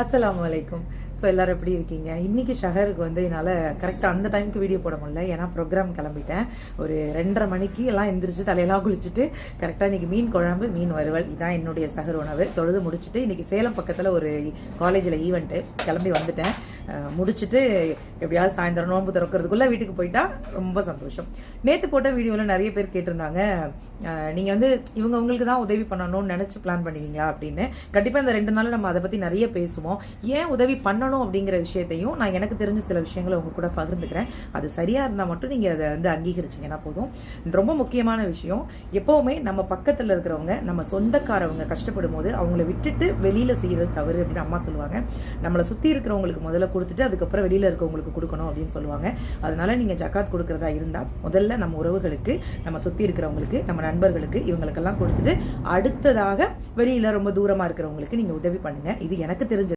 அஸ்ஸலாமு அலைக்கும். ஸோ எல்லோரும் எப்படி இருக்கீங்க? இன்றைக்கி ஷஹருக்கு வந்து என்னால் கரெக்டாக அந்த டைமுக்கு வீடியோ போட முடியல. ஏன்னா ப்ரோக்ராம் கிளம்பிட்டேன். ஒரு 2:30 மணிக்கு எல்லாம் எந்திரிச்சு தலையெல்லாம் குளிச்சுட்டு கரெக்டாக இன்றைக்கி மீன் குழம்பு, மீன் வறுவல், இதான் என்னுடைய சஹர் உணவு. தொழுது முடிச்சுட்டு இன்றைக்கி சேலம் பக்கத்தில் ஒரு காலேஜில் ஈவெண்ட்டு கிளம்பி வந்துட்டேன். முடிச்சுட்டு எப்படியாவது சாயந்தரம் நோன்பு திறக்கிறதுக்குள்ளே வீட்டுக்கு போயிட்டா ரொம்ப சந்தோஷம். நேற்று போட்ட வீடியோவில் நிறைய பேர் கேட்டிருந்தாங்க, நீங்கள் வந்து இவங்களுக்கு தான் உதவி பண்ணணும்னு நினச்சி பிளான் பண்ணுவீங்களா அப்படின்னு. கண்டிப்பாக இந்த 2 நாள் நம்ம அதை பற்றி நிறைய பேசுவோம். ஏன் உதவி பண்ணணும் அப்படிங்கிற விஷயத்தையும் நான் எனக்கு தெரிஞ்ச சில விஷயங்களை உங்க கூட பகிர்ந்துக்கிறேன். அது சரியாக இருந்தால் மட்டும் நீங்கள் அதை வந்து அங்கீகரிச்சிங்கன்னா போதும். ரொம்ப முக்கியமான விஷயம், எப்போவுமே நம்ம பக்கத்தில் இருக்கிறவங்க, நம்ம சொந்தக்காரவங்க கஷ்டப்படும் போது அவங்கள விட்டுட்டு வெளியில் செய்கிறது தவறு அப்படின்னு அம்மா சொல்லுவாங்க. நம்மளை சுற்றி இருக்கிறவங்களுக்கு முதல்ல கொடுத்துட்டு அதுக்கப்புறம் வெளியில் இருக்கவங்களுக்கு கொடுக்கணும் அப்படின்னு சொல்லுவாங்க. அதனால நீங்கள் ஜக்காத் கொடுக்குறதா இருந்தால் முதல்ல நம்ம உறவுகளுக்கு, நம்ம சுற்றி இருக்கிறவங்களுக்கு, நம்ம நண்பர்களுக்கு, இவங்களுக்கெல்லாம் கொடுத்துட்டு அடுத்ததாக வெளியில் ரொம்ப தூரமாக இருக்கிறவங்களுக்கு நீங்கள் உதவி பண்ணுங்கள். இது எனக்கு தெரிஞ்சது.